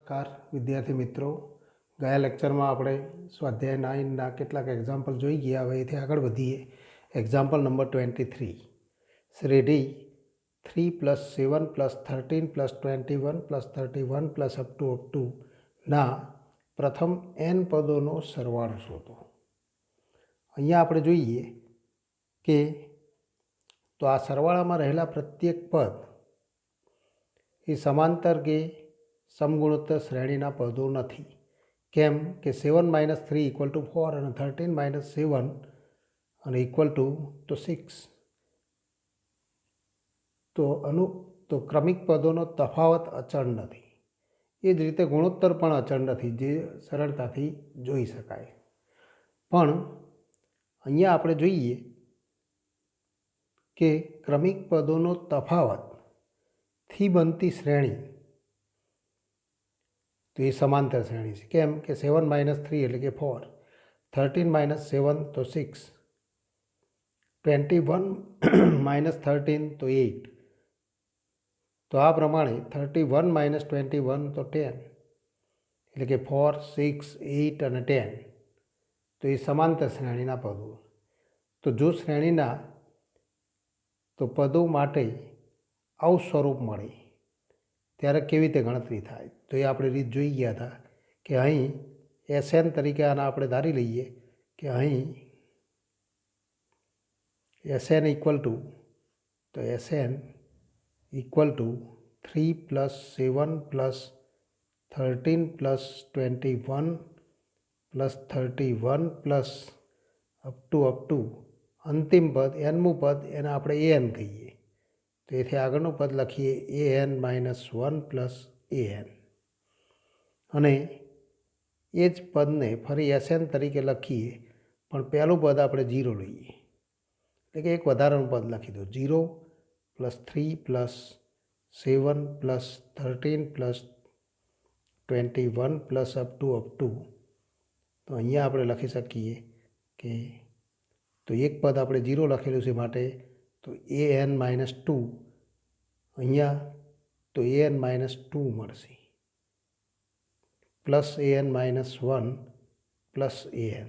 નમસ્કાર વિદ્યાર્થી મિત્રો, ગયા લેક્ચરમાં આપણે સ્વાધ્યાય 9ના કેટલાક એક્ઝામ્પલ જોઈ ગયા. હવે એથી આગળ વધીએ. Example number 23. શ્રેઢી 3 + 7 + 13 + 21 + 31 + અપ ટુ ના પ્રથમ n પદોનો સરવાળો શોધો. અહીંયા આપણે જોઈએ કે તો આ સરવાળામાં રહેલા પ્રત્યેક પદ એ સમાંતર કે સમગુણોત્તર શ્રેણીના પદો નથી. કેમ કે 7 - 3 = 4 અને 13 - 7 અને = 6. તો ક્રમિક પદોનો તફાવત અચળ નથી. એ જ રીતે ગુણોત્તર પણ અચળ નથી, જે સરળતાથી જોઈ શકાય. પણ અહીંયા આપણે જોઈએ કે ક્રમિક પદોનો તફાવતથી બનતી શ્રેણી તો એ સમાંતર શ્રેણી છે. કેમ કે 7 - 3 એટલે કે 4, 13 - 7 તો 6, 21 - 13 તો 8. તો આ પ્રમાણે 31 - 21 તો 10, એટલે કે 4, 6, 8 અને 10. તો એ સમાંતર શ્રેણીના પદો. તો જો શ્રેણીના તો પદો માટે આવું સ્વરૂપ મળે ત્યારે કેવી રીતે ગણતરી થાય, તો એ આપણે રીત જોઈ ગયા હતા કે અહીં SN તરીકે આના આપણે ધારી લઈએ કે અહીં SN = 3 + 7 + 13 + 21 + 31 + અપ ટુ અંતિમ પદ nમું પદ એને આપણે an કહીએ. તો એથી આગળનું પદ લખીએ an - 1 + an. અને એ જ પદને ફરી SN તરીકે લખીએ, પણ પહેલું પદ આપણે 0 લઈએ, એટલે કે એક વધારાનું પદ લખી દો. 0 + 3 + 7 + 13 + 21 + અપ ટુ. તો અહીંયા આપણે લખી શકીએ કે તો એક પદ આપણે 0 લખેલું છે માટે તો an - 2. અહીંયા તો an - 2 મળશે, પ્લસ an - 1 પ્લસ an.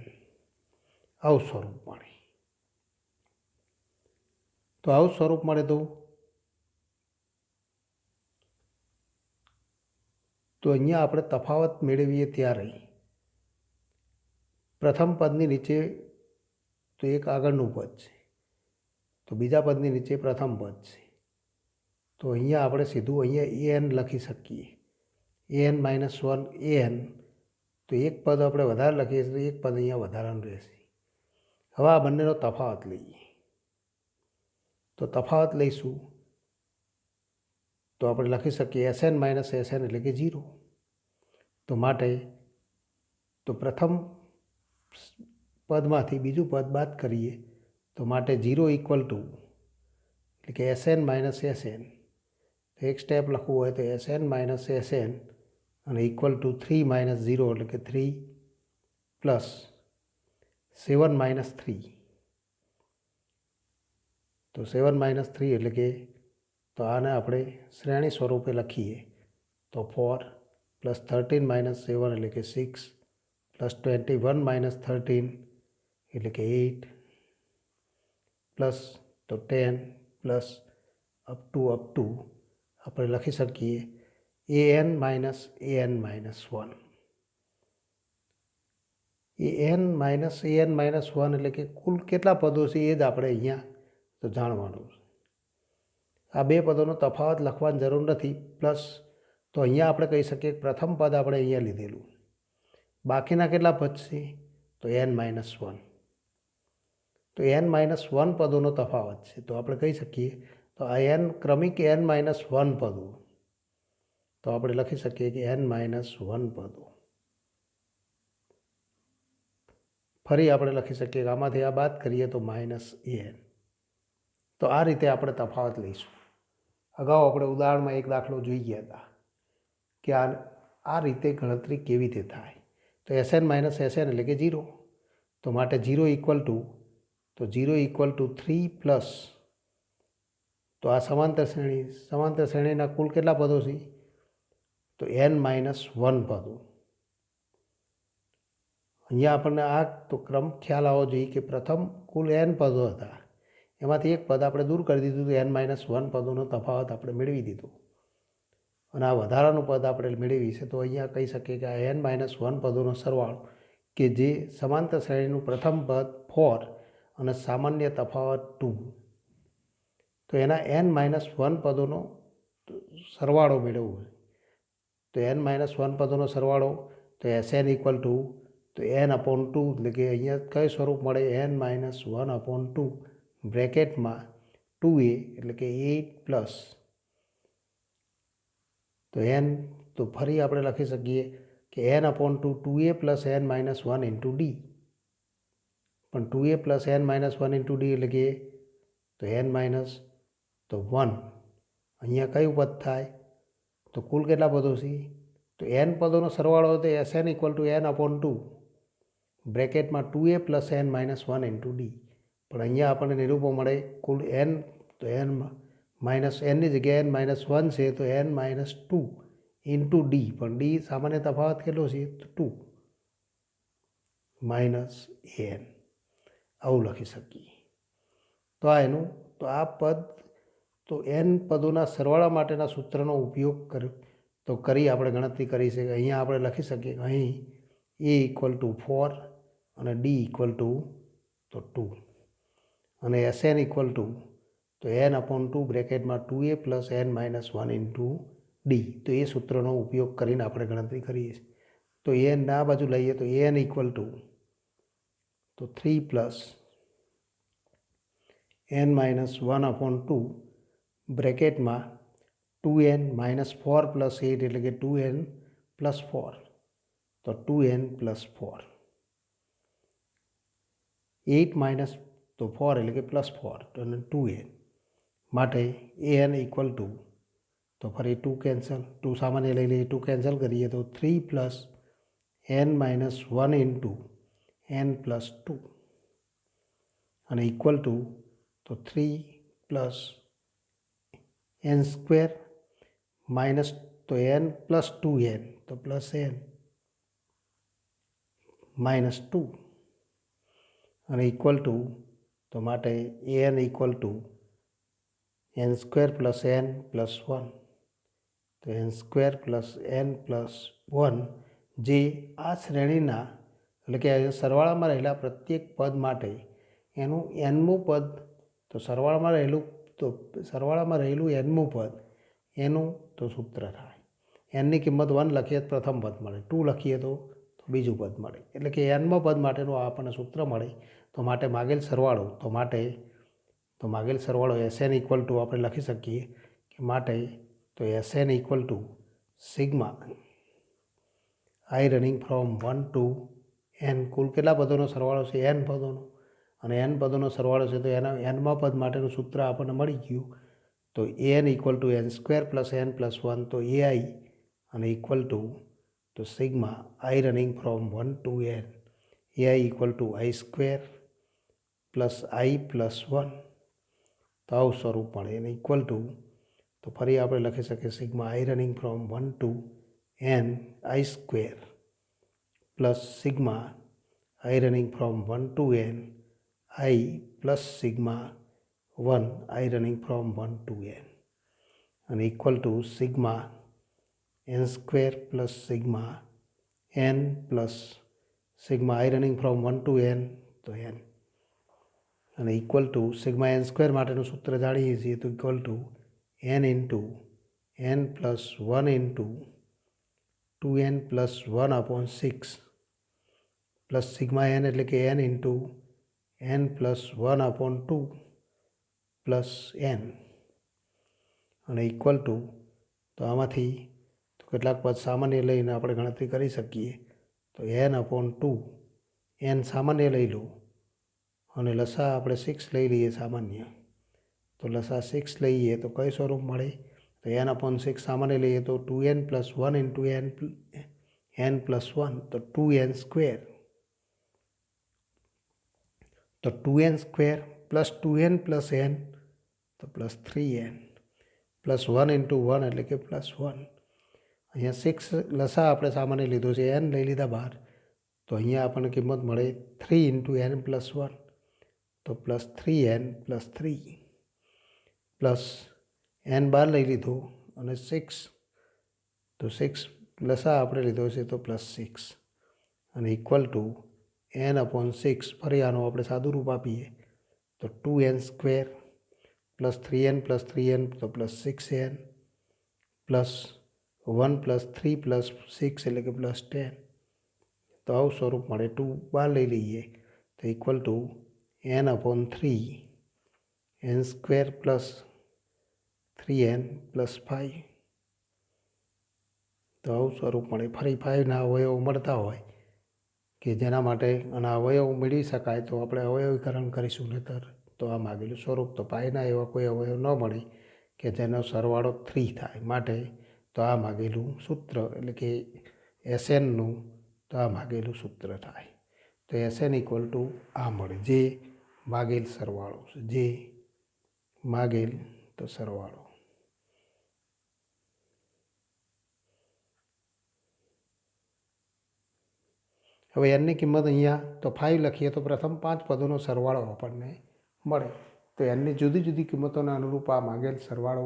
આવું સ્વરૂપ મળે. તો આવું સ્વરૂપ મળે તો અહીંયા આપણે તફાવત મેળવીએ ત્યારે પ્રથમ પદની નીચે તો એક આગળનું પદ છે, તો બીજા પદની નીચે પ્રથમ પદ છે. તો અહીંયા આપણે સીધું અહીંયા an લખી શકીએ. an - 1 an. તો એક પદ આપણે વધારે લખીએ તો એક પદ અહીંયા વધારાનું રહેશે. હવે આ બંનેનો તફાવત લઈએ. તો તફાવત લઈશું તો આપણે લખી શકીએ SN - SN એટલે કે 0. તો માટે તો પ્રથમ પદમાંથી બીજું પદ બાદ કરીએ તો માટે 0 = એટલે કે SN - SN. એક સ્ટેપ લખવું હોય તો SN - SN અને = 3 - 0 એટલે કે 3 પ્લસ 7 - 3. તો 7 - 3 એટલે કે તો આને આપણે શ્રેણી સ્વરૂપે લખીએ તો 4 + 13 - 7 એટલે કે 6 + 21 - 13 એટલે કે 8 પ્લસ તો 10 પ્લસ અપ ટુ આપણે લખી શકીએ an - an - 1. an - an - 1 એટલે કે કુલ કેટલા પદો છે એ જ આપણે અહીંયા તો જાણવાનું છે. આ બે પદોનો તફાવત લખવાની જરૂર નથી. પ્લસ તો અહીંયા આપણે કહી શકીએ કે પ્રથમ પદ આપણે અહીંયા લીધેલું, બાકીના કેટલા પદ છે તો n - 1. તો n - 1 પદોનો તફાવત છે. તો આપણે કહી શકીએ તો આ ક્રમિક n - 1 પદો. તો આપણે લખી શકીએ કે n - 1 પદો. ફરી આપણે લખી શકીએ કે આમાંથી આ બાદ કરીએ તો -an. તો આ રીતે આપણે તફાવત લઈશું. અગાઉ આપણે ઉદાહરણમાં એક દાખલો જોઈ ગયા હતા કે આ રીતે ગણતરી કેવી રીતે થાય. તો SN - SN એટલે કે 0. તો માટે 0 = 3 પ્લસ તો આ સમાંતર શ્રેણીના કુલ કેટલા પદો છે તો n-1 પદો. અહીંયા આપણને આ તો ક્રમ ખ્યાલ આવવો જોઈએ કે પ્રથમ કુલ n પદો હતા, એમાંથી એક પદ આપણે દૂર કરી દીધું, તો n-1 પદોનો તફાવત આપણે મેળવી દીધો. અને આ વધારાનું પદ આપણે મેળવી છે, તો અહીંયા કહી શકીએ કે આ n-1 પદોનો સરવાળો કે જે સમાંતર શ્રેણીનું પ્રથમ પદ 4 અને સામાન્ય તફાવત 2, તો એના n-1 પદોનો સરવાળો મેળવવો હોય. તો n-1 પદોનો સરવાળો તો Sn ઇક્વલ ટુ તો n/2, એટલે કે અહીંયા કયું સ્વરૂપ મળે, n-1/2 બ્રેકેટમાં 2a, એટલે કે 8 પ્લસ તો n, તો ફરી આપણે લખી શકીએ કે n/2 2a plus n-1 into d, પણ 2a plus n-1 into d એટલે કે તો n-1. અહીંયા કયું પદ થાય, તો કુલ કેટલા પદો છે, તો n પદોનો સરવાળો તો Sn equal two n/2 બ્રેકેટમાં 2a plus n-1 into d. પણ અહીંયા આપણને નિરૂપણ મળે કુલ n, તો nની જગ્યાએ n-1 છે, તો n-2 ઇન્ટુ d, પણ d સામાન્ય તફાવત કેટલો છે, તો 2 -n, આવું લખી શકીએ. તો આ એનું, તો આ પદ તો n પદોના સરવાળા માટેના સૂત્રનો ઉપયોગ કરી આપણે ગણતરી કરી છે. અહીંયા આપણે લખી શકીએ કે અહીં a ઇક્વલ ટુ 4 અને d ઇક્વલ ટુ તો 2 અને Sn ઇક્વલ ટુ તો n/2 બ્રેકેટમાં 2a plus n-1 into d, તો એ સૂત્રનો ઉપયોગ કરીને આપણે ગણતરી કરીએ છીએ. તો n આ બાજુ લઈએ તો an ઇક્વલ ટુ તો 3 પ્લસ n-1/2 બ્રેકેટમાં 2n -4 પ્લસ 8, એટલે કે 2n પ્લસ 4, તો 2n પ્લસ 4, 8 માઇનસ તો 4 એટલે કે પ્લસ 4 અને 2n માટે an ઇક્વલ ટુ તો ફરી 2 કેન્સલ, 2 સામાન્ય લઈ લઈએ, 2 કેન્સલ કરીએ તો 3 plus n-1 into n plus 2 અને ઇક્વલ ટુ તો 3 પ્લસ n સ્ક્વેર માઇનસ તો n પ્લસ 2n, તો પ્લસ n -2 અને ઇક્વલ ટુ તો માટે an equal to n square plus n plus 1, તો n square plus n plus 1, જે આ શ્રેણીના એટલે કે સરવાળામાં રહેલા પ્રત્યેક પદ માટે એનું nમું પદ, તો સરવાળામાં રહેલું nમું પદ એનું તો સૂત્ર થાય. nની કિંમત 1 લખીએ તો પ્રથમ પદ મળે, 2 લખીએ તો બીજું પદ મળે, એટલે કે nમા પદ માટેનું આપણને સૂત્ર મળે. તો માટે માગેલ સરવાળો Sn ઇક્વલ ટુ આપણે લખી શકીએ કે માટે તો Sn equal to sigma i running from 1 to n, કુલ કેટલા પદોનો સરવાળો છે, n પદોનો, અને n પદોનો સરવાળો છે, તો એના nમા પદ માટેનું સૂત્ર આપણને મળી ગયું. તો an equal to n square plus n plus 1, તો ai અને ઇક્વલ ટુ તો sigma i running from 1 to n, ai equal to i square plus i plus 1, તો આવું સ્વરૂપ મળે. એને ઇક્વલ ટુ તો ફરી આપણે લખી શકીએ sigma i running from 1 to n i square plus sigma i running from 1 to n i plus sigma 1 i running from 1 to n અને equal to sigma n square plus sigma n plus sigma i running from 1 to n, તો n અને equal to sigma n square માટેનું સૂત્ર જાણીએ છીએ, તો equal to n into n plus 1 into 2n plus 1/6 plus sigma n એટલે કે n into n plus 1/2 plus n અને ઇક્વલ ટુ તો આમાંથી તો કેટલાક પદ સામાન્ય લઈને આપણે ગણતરી કરી શકીએ. તો n/2 n સામાન્ય લઈ લો અને લસા આપણે 6 લઈ લઈએ સામાન્ય, તો લસા 6 લઈએ તો કયું સ્વરૂપ મળે, તો n/6 સામાન્ય લઈએ તો 2n plus 1 into n plus 1, તો 2n સ્ક્વેર, તો 2n square plus 2n plus n, તો પ્લસ 3n પ્લસ 1 ઇન્ટુ 1 એટલે કે પ્લસ 1. અહીંયા 6 લસા આપણે સામાન્ય લીધો છે, n લઈ લીધા બહાર, તો અહીંયા આપણને કિંમત મળે 3 ઇન્ટુ n પ્લસ 1, તો plus 3n plus 3 plus n બહાર લઈ લીધો અને 6, તો 6 લસા આપણે લીધો છે તો પ્લસ 6 અને ઇક્વલ ટુ n અપોન 6. ફરી આનું આપણે સાદું રૂપ આપીએ તો 2n સ્ક્વેર પ્લસ 3n તો plus 6n plus 1 plus 3 plus 6 એટલે કે પ્લસ 10. તો આવું સ્વરૂપ મળે. 2 બહાર લઈ લઈએ તો equal to n upon 3 n square plus 3n plus 5. તો આવું સ્વરૂપ મળે. ફરી 5ના અવયવો મળતા હોય કે જેના માટે આના અવયવ મેળવી શકાય તો આપણે અવયવીકરણ કરીશું, નહીતર તો આ માગેલું સ્વરૂપ. તો પાઈના એવા કોઈ અવયવ ન મળે કે જેનો સરવાળો 3 થાય, માટે તો આ માગેલું સૂત્ર એટલે કે SNનું તો આ માગેલું સૂત્ર થાય. તો SN ઇક્વલ ટુ આ મળે, જે માગેલ સરવાળો છે, જે માગેલ તો સરવાળો. હવે એનની કિંમત અહીંયા તો 5 લખીએ તો પ્રથમ 5 પદોનો સરવાળો આપણને મળે. તો એનની જુદી જુદી કિંમતોને અનુરૂપ આ માગેલ સરવાળો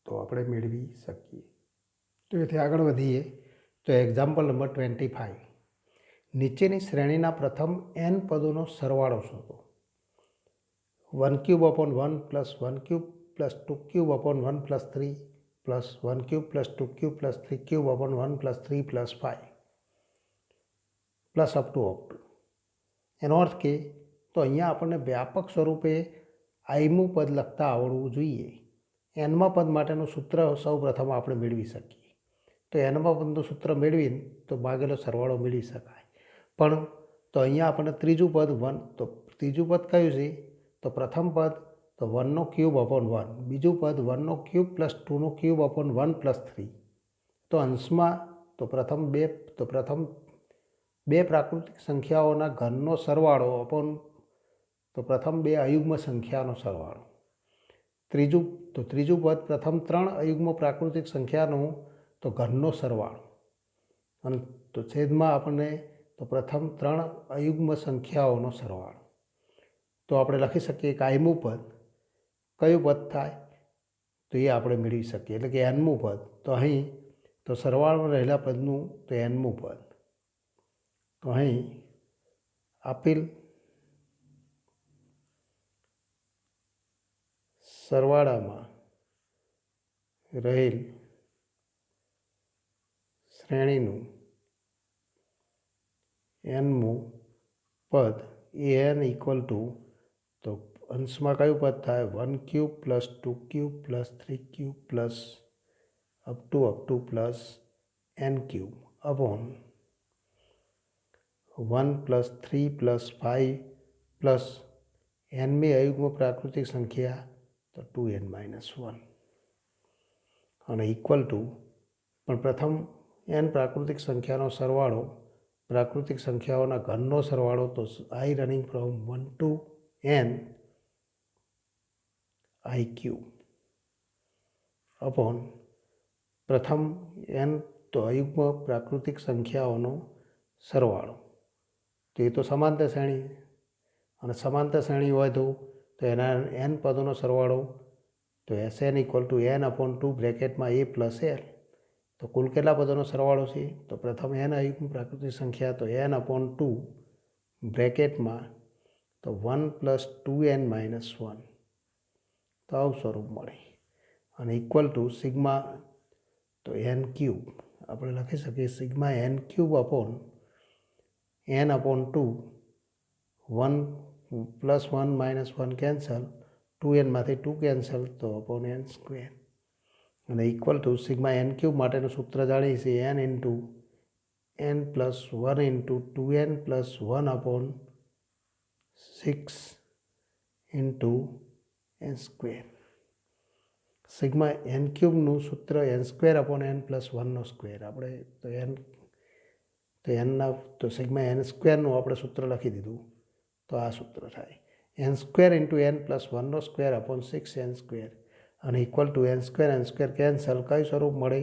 તો આપણે મેળવી શકીએ. તો એથી આગળ વધીએ તો એક્ઝામ્પલ નંબર 25. નીચેની શ્રેણીના પ્રથમ n પદોનો સરવાળો શોધો. 1 cube upon 1 plus 1 cube plus 2 cube upon 1 plus 3 plus 1 cube plus 2 cube plus 3 cube upon 1 plus 3 plus 5 plus up two. એનો અર્થ કે તો અહીંયા આપણને વ્યાપક સ્વરૂપે આઈમું પદ લખતા આવડવું જોઈએ. એનમાં પદ માટેનું સૂત્ર સૌ પ્રથમ આપણે મેળવી શકીએ. તો એનમાં પદનું સૂત્ર મેળવીને તો માગેલો સરવાળો મેળવી શકાય. પણ તો અહીંયા આપણને ત્રીજું પદ 1, તો ત્રીજું પદ કયું છે તો પ્રથમ પદ તો 1નો ક્યુબ અપોન 1, બીજું પદ 1નો ક્યુબ પ્લસ 2નો ક્યુબ અપોન 1 પ્લસ 3. તો અંશમાં તો પ્રથમ બે પ્રાકૃતિક સંખ્યાઓના ઘનનો સરવાળો અપોન તો પ્રથમ બે અયુગ્મ સંખ્યાનો સરવાળો. ત્રીજું પદ પ્રથમ 3 અયુગ્મ પ્રાકૃતિક સંખ્યાનો તો ઘનનો સરવાળો, અને તો છેદમાં આપણને તો પ્રથમ 3 અયુગ્મ સંખ્યાઓનો સરવાળો. તો આપણે લખી શકીએ કે આઈમું પદ કયું પદ થાય તો એ આપણે મેળવી શકીએ, એટલે કે એનમું પદ. તો અહીં તો સરવાળામાં રહેલા પદનું તો એનમું પદ. તો અહીં આપેલ સરવાળામાં રહેલ શ્રેણીનું એનમું પદ એ n ઇક્વલ ટુ તો અંશમાં કયું પદ થાય 1 cube plus 2 cube plus 3 cube plus up to plus n cube upon 1 plus 3 plus 5 plus nમી અયુગ્મ પ્રાકૃતિક સંખ્યા તો 2n-1 અને ઇક્વલ ટુ પણ પ્રથમ n પ્રાકૃતિક સંખ્યાનો સરવાળો પ્રાકૃતિક સંખ્યાઓના ઘનનો સરવાળો તો i running from 1 to n i cube upon પ્રથમ n તો અયુગ્મ પ્રાકૃતિક સંખ્યાઓનો સરવાળો. તો એ તો સમાંતર શ્રેણી, અને સમાંતર શ્રેણી હોય તો એના n પદોનો સરવાળો તો SN equal to n upon 2 બ્રેકેટમાં a plus l. તો કુલ કેટલા પદોનો સરવાળો છે તો પ્રથમ n અયુગ્મ પ્રાકૃતિક સંખ્યા તો n અપોન 2 બ્રેકેટમાં તો 1 પ્લસ 2n-1. તો આવું સ્વરૂપ મળે અને ઇક્વલ ટુ સિગ્મા તો n ક્યુબ આપણે લખી શકીએ sigma n cube upon n upon 2, 1 plus 1 minus 1 cancel, 2nમાંથી 2 કેન્સલ તો અપોન n સ્ક્વેર અને equal to sigma n cube માટેનું સૂત્ર જાણીએ છીએ n into n plus 1 into 2n plus 1 upon 6 into n square. Sigma n ક્યુબનું સૂત્ર n square upon n plus 1નો સ્ક્વેર. આપણે તો એનના તો સિગ્મા n સ્ક્વેરનું આપણે સૂત્ર લખી દીધું, તો આ સૂત્ર થાય n square into n plus 1નો સ્ક્વેર અપોન 6n સ્ક્વેર અને equal to n square cancel કયું સ્વરૂપ મળે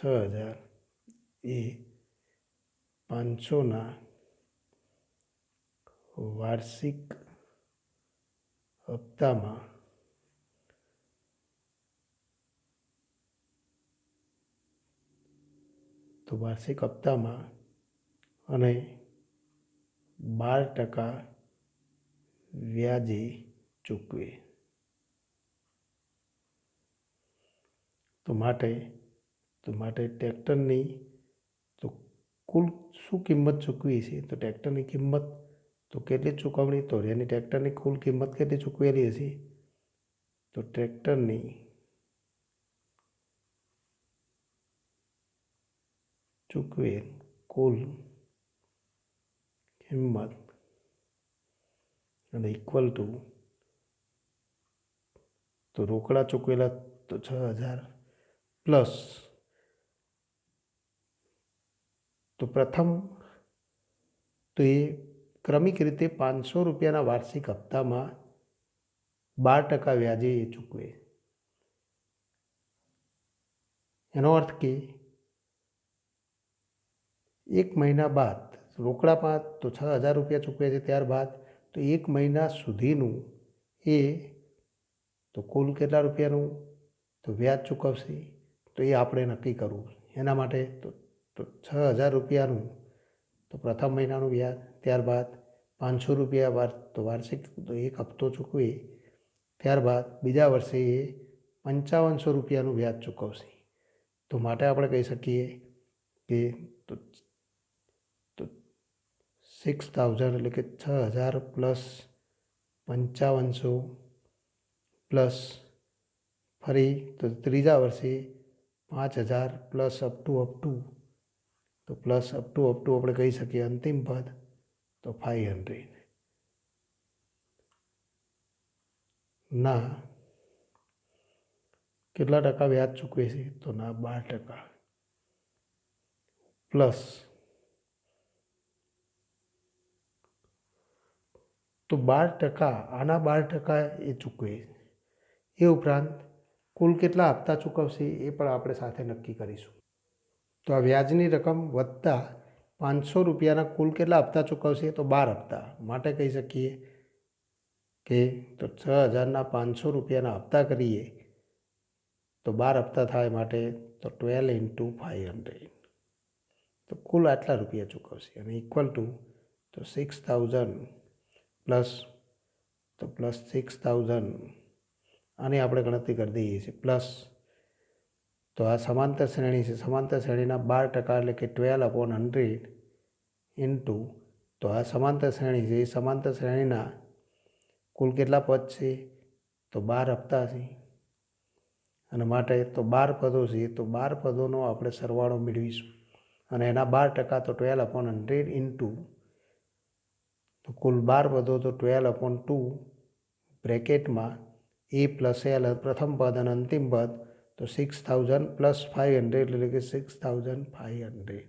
6,000 એ 500ના વાર્ષિક હપ્તામાં અને 12% વ્યાજે ચૂકવે. તો માટે ટ્રેક્ટરની તો કુલ શું કિંમત ચૂકવી છે? તો ટ્રેક્ટરની કિંમત તો કેટલી ચૂકવણી? તો એની ટ્રેક્ટરની કુલ કિંમત કેટલી ચૂકવેલી હશે? તો ટ્રેક્ટરની ચૂકવેલ કુલ કિંમત અને ઇક્વલ ટુ તો રોકડા ચૂકવેલા તો 6,000 પ્લસ તો પ્રથમ તો એ ક્રમિક રીતે 500 રૂપિયાના વાર્ષિક હપ્તામાં 12% વ્યાજે એ ચૂકવે. એનો અર્થ કે 1 મહિના બાદ રોકડામાં તો 6,000 રૂપિયા ચૂકવે છે, ત્યારબાદ તો 1 મહિના સુધીનું એ તો કુલ કેટલા રૂપિયાનું તો વ્યાજ ચૂકવશે. તો એ આપણે નક્કી કરવું. એના માટે તો 6,000 રૂપિયાનું તો પ્રથમ મહિનાનું વ્યાજ, ત્યારબાદ 500 રૂપિયા તો વાર્ષિક તો એક હપ્તો ચૂકવે, ત્યારબાદ બીજા વર્ષે એ 5500 રૂપિયાનું વ્યાજ ચૂકવશે. તો માટે આપણે કહી શકીએ કે તો 6,000 એટલે કે 6,000 પ્લસ 5500 પ્લસ ફરી તો ત્રીજા વર્ષે 5,000 પ્લસ અપ ટુ તો પ્લસ અપ ટુ આપણે કહી શકીએ અંતિમ પદ તો 500 ના કેટલા ટકા વ્યાજ ચૂકવે છે? તો ના 12% પ્લસ તો 12% આના 12% એ ચૂકવે. એ ઉપરાંત કુલ કેટલા હપ્તા ચૂકવશે એ પણ આપણે સાથે નક્કી કરીશું. તો આ વ્યાજની રકમ વત્તા 500 રૂપિયાના કુલ કેટલા હપ્તા ચૂકવશે? તો 12 હપ્તા. માટે કહી શકીએ કે તો 6,000ના 500 રૂપિયાના હપ્તા કરીએ તો 12 હપ્તા થાય, માટે તો 12 × 500 તો કુલ આટલા રૂપિયા ચૂકવશે. અને ઇક્વલ ટુ તો 6,000 પ્લસ તો પ્લસ 6,000 આની આપણે ગણતરી કરી દઈએ છીએ. પ્લસ તો આ સમાંતર શ્રેણી છે, સમાંતર શ્રેણીના 12% એટલે કે 12/100 ઇન્ટુ તો આ સમાંતર શ્રેણી છે, એ સમાંતર શ્રેણીના કુલ કેટલા પદ છે? તો 12 હપ્તા છે. અને માટે તો 12 પદો છે, તો 12 પદોનો આપણે સરવાળો મેળવીશું. અને એના 12% તો 12/100 ઇન્ટુ તો કુલ 12 પદો તો 12/2 બ્રેકેટમાં એ પ્લસ એલ પ્રથમ પદ અને અંતિમ પદ તો 6,000 પ્લસ 500 એટલે કે 6,500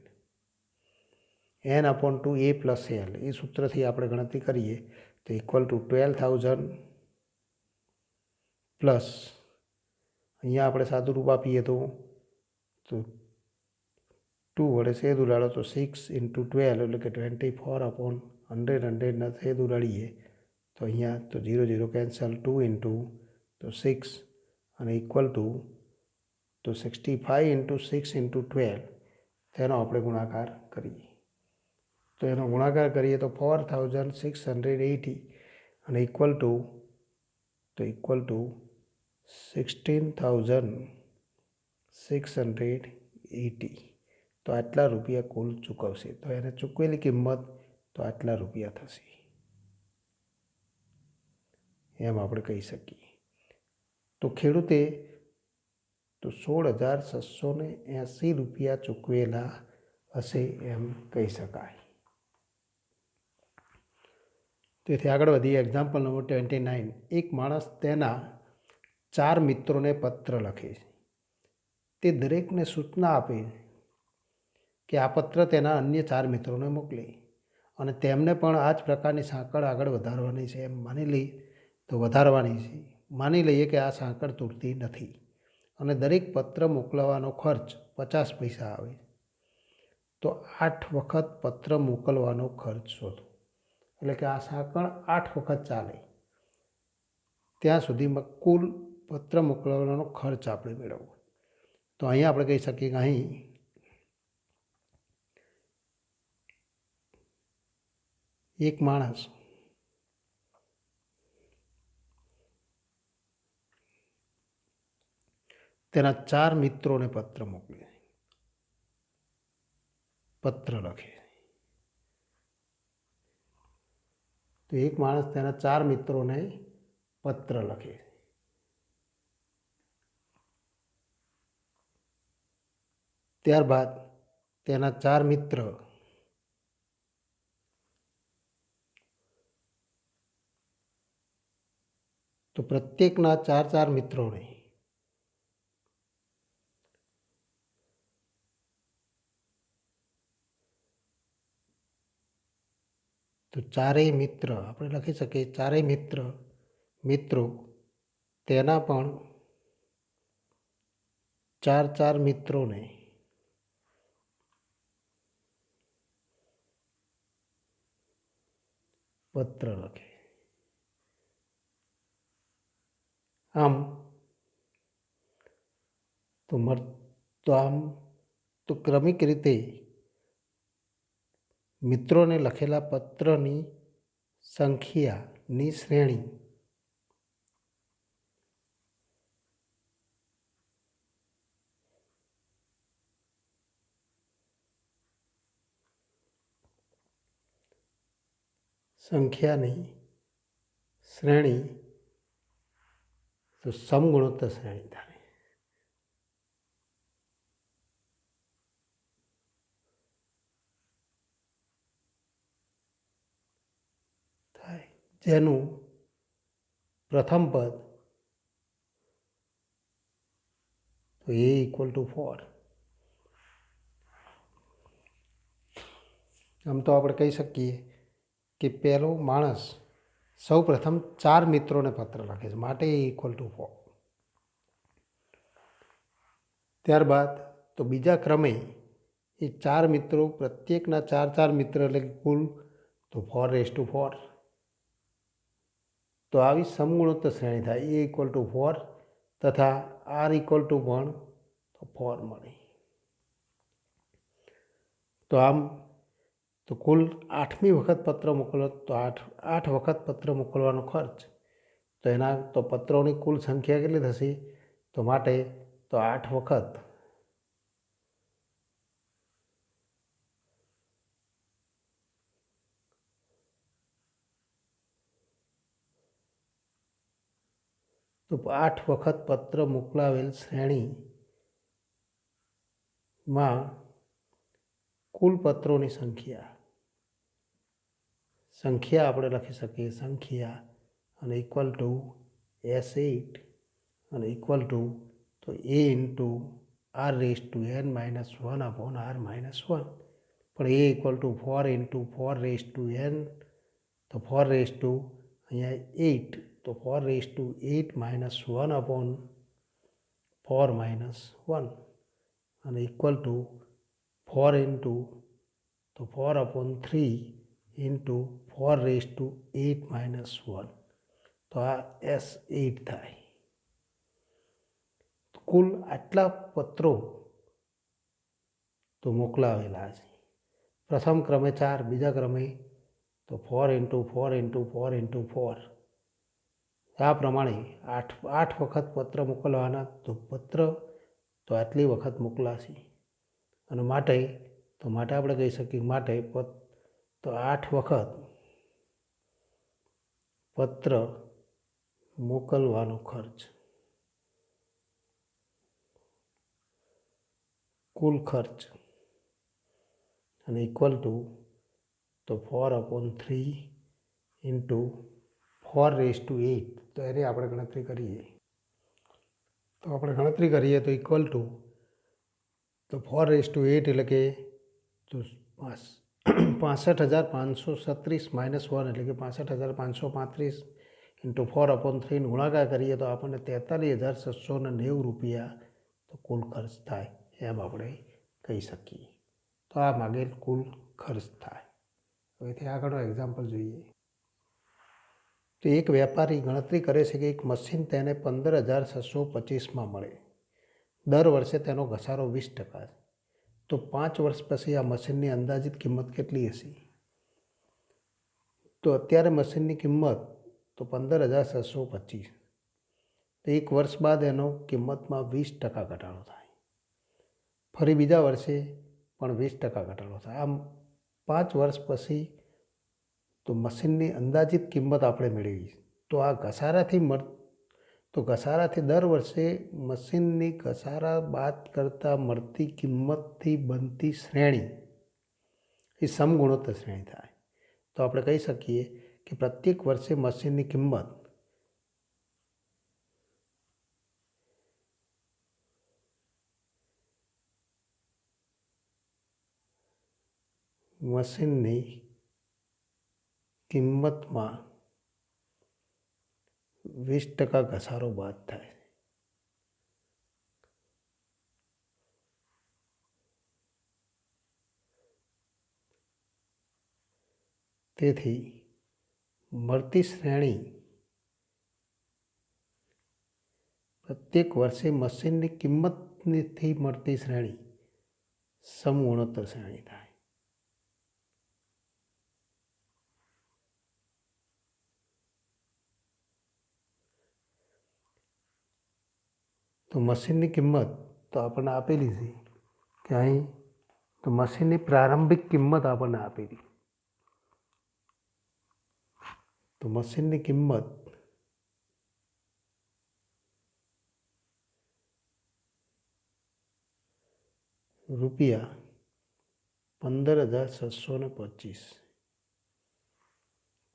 n/2 એ પ્લસ એલ એ સૂત્રથી આપણે ગણતરી કરીએ તો ઇક્વલ ટુ 12,000 પ્લસ અહીંયા આપણે સાદું રૂપ આપીએ તો 2 વડે છેદ ઉડાડો તો 6 × 12 એટલે કે 24/100 ના છેદ ઉડાડીએ તો અહીંયા તો 0 0 કેન્સલ 2 × તો 6 અને ઇક્વલ ટુ તો 65 × 6 × 12 તેનો આપણે ગુણાકાર કરીએ તો એનો ગુણાકાર કરીએ તો 4,680 અને ઇક્વલ ટુ 16,680 તો આટલા રૂપિયા કુલ ચૂકવશે. તો એને ચૂકવેલી કિંમત તો આટલા રૂપિયા થશે એમ આપણે કહી શકીએ. તો ખેડૂતે તો 16,680 રૂપિયા ચૂકવેલા હશે એમ કહી શકાય. તેથી આગળ વધીએ. Example number 29. એક માણસ તેના 4 મિત્રોને પત્ર લખે છે. તે દરેકને સૂચના આપે કે આ પત્ર તેના અન્ય 4 મિત્રોને મોકલે અને તેમને પણ આ જ પ્રકારની સાંકળ આગળ વધારવાની છે. માની લઈએ કે આ સાંકળ તૂટતી નથી અને દરેક પત્ર મોકલવાનો ખર્ચ 50 પૈસા આવે, તો 8 વખત પત્ર મોકલવાનો ખર્ચ શોધો. એટલે કે આ સાંકળ 8 વખત ચાલે ત્યાં સુધીમાં કુલ પત્ર મોકલવાનો ખર્ચ આપણે મેળવવો. તો અહીંયા આપણે કહી શકીએ કે અહીં એક માણસ તેના 4 મિત્રોને પત્ર મોકલે, પત્ર લખે. તો એક માણસ તેના 4 મિત્રોને પત્ર લખે. ત્યારબાદ તેના 4 મિત્ર તો પ્રત્યેકના 4 મિત્રોને તો ચારેય મિત્ર આપણે લખી શકીએ, ચારેય મિત્રો તેના પણ 4 મિત્રોને પત્ર લખે. આમ તો ક્રમિક રીતે મિત્રોને લખેલા પત્રની સંખ્યાની શ્રેણી તો સમગુણોત્તર શ્રેણી થાય. જેનું પ્રથમ પદ તો a = 4. આમ તો આપણે કહી શકીએ કે પહેલો માણસ સૌ પ્રથમ 4 મિત્રોને પત્ર લખે છે, માટે a = 4. ત્યારબાદ તો બીજા ક્રમે એ 4 મિત્રો પ્રત્યેકના 4 મિત્ર એટલે કુલ તો 4/4. તો આવી સમગુણોત્તર શ્રેણી થાય. a = 4 તથા r = 1 તો 4 મળે. તો આમ તો કુલ 8મી વખત પત્ર મોકલો તો 8 વખત પત્ર મોકલવાનો ખર્ચ, તો એના તો પત્રોની કુલ સંખ્યા કેટલી થશે? તો માટે તો 8 વખત પત્ર મોકલાવેલ શ્રેણીમાં કુલ પત્રોની સંખ્યા આપણે લખી શકીએ, સંખ્યા અને = S8 અને તો a × r⁻n - 1/r - 1. પણ a = 4 × 4⁻n તો 4 અહીંયા 8 તો 4⁸ - 1/4 - 1 અને = 4 × તો 4/3 × 4⁸ - 1. તો આ S8 થાય. કુલ આટલા પત્રો તો મોકલાવેલા છે. પ્રથમ ક્રમે 4, બીજા ક્રમે તો 4 × 4 × 4 × 4. આ પ્રમાણે 8 વખત પત્ર મોકલવાના, તો પત્ર તો આટલી વખત મોકલાશે. અને માટે આપણે કહી શકીએ માટે તો 8 વખત પત્ર મોકલવાનો ખર્ચ, કુલ ખર્ચ અને તો 4/3 × 4⁸. તો એની આપણે ગણતરી કરીએ તો તો 4:8 એટલે કે 65,536 - 1 એટલે કે 65,535 × 4/3 ગુણાકાર કરીએ તો આપણને 43,690 રૂપિયા તો કુલ ખર્ચ થાય એમ આપણે કહી શકીએ. તો આ માગેલ કુલ ખર્ચ થાય. હવેથી આગળનો એક્ઝામ્પલ જોઈએ. તો એક વેપારી ગણતરી કરે છે કે એક મશીન તેને 15,625માં મળે. દર વર્ષે તેનો ઘસારો 20% છે. તો 5 વર્ષ પછી આ મશીનની અંદાજિત કિંમત કેટલી હશે? તો અત્યારે મશીનની કિંમત તો 15,625. તો એક વર્ષ બાદ એનો કિંમતમાં 20% ઘટાડો થાય. ફરી બીજા વર્ષે પણ 20% ઘટાડો થાય. આમ 5 વર્ષ પછી તો મશીનની અંદાજિત કિંમત આપણે મેળવી. તો આ ઘસારાથી દર વર્ષે મશીનની ઘસારા બાદ કરતાં મળતી કિંમતથી બનતી શ્રેણી એ સમગુણોત્તર શ્રેણી થાય. તો આપણે કહી શકીએ કે પ્રત્યેક વર્ષે મશીનની કિંમત કિંમતમાં 20% ઘસારો બાદ થાય. તેથી મળતી શ્રેણી પ્રત્યેક વર્ષે મશીનની કિંમતથી મળતી શ્રેણી સમગુણોત્તર શ્રેણી થાય. તો મશીનની કિંમત તો આપણને આપેલી છે કે અહીં તો મશીનની પ્રારંભિક કિંમત આપણને આપેલી. તો મશીનની કિંમત ₹15,625.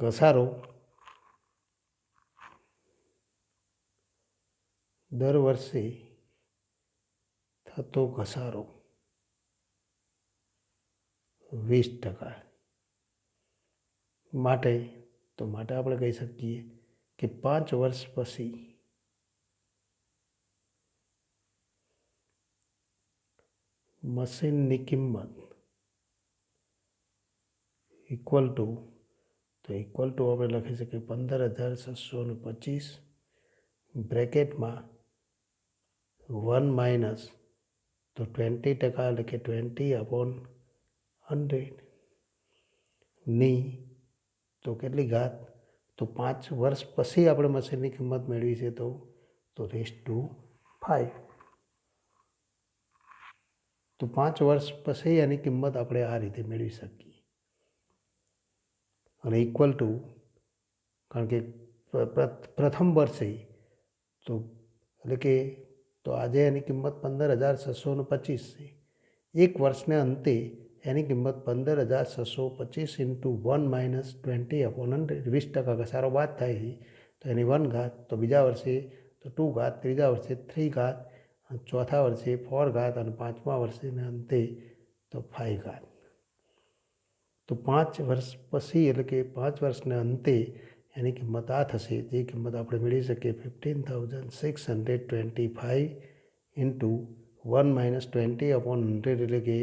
ઘસારો દર વર્ષે થતો ઘસારો 20%. માટે આપણે કહી શકીએ કે 5 વર્ષ પછી મશીનની કિંમત ઇક્વલ ટુ આપણે લખી શકીએ 15,625 બ્રેકેટમાં 1 માઇનસ તો 20% એટલે કે 20/100 ની તો કેટલી ઘાત તો 5 વર્ષ પછી આપણે મશીનની કિંમત મેળવી છે તો ⁵ તો 5 વર્ષ પછી એની કિંમત આપણે આ રીતે મેળવી શકીએ. અને ઇક્વલ ટુ કારણ કે પ્રથમ વર્ષે તો એટલે કે તો આજે એની કિંમત 15,625 છે. એક વર્ષને અંતે એની કિંમત 15,625 ઇન્ટુ 1 માઇનસ 20/100 20% ઘસારો બાદ થાય છે. તો એની 1 ઘાત તો બીજા વર્ષે તો 2 ઘાત ત્રીજા વર્ષે 3 ઘાત ચોથા વર્ષે 4 ઘાત અને પાંચમા વર્ષને અંતે તો 5 ઘાત. તો 5 વર્ષ પછી એટલે કે 5 વર્ષને અંતે એની કિંમત આ થશે. જે કિંમત આપણે મેળવી શકીએ 15,625 ઇન્ટુ 1 માઇનસ 20/100 એટલે કે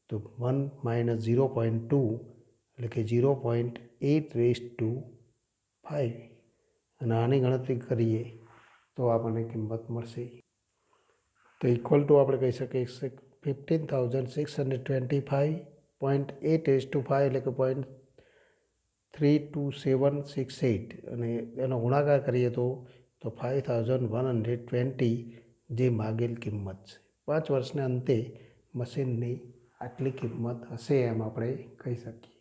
તો 1 માઇનસ 0.2 એટલે કે 0.8/5 અને આની ગણતરી કરીએ તો આપણને કિંમત મળશે. તો ઇક્વલ ટુ આપણે કહી શકીએ 15,625.8/5 એટલે કે 0.32768 અને એનો ગુણાકાર કરીએ તો 5,120 જે માગેલ કિંમત છે. 5 વર્ષને અંતે મશીનની આટલી કિંમત હશે એમ આપણે કહી શકીએ.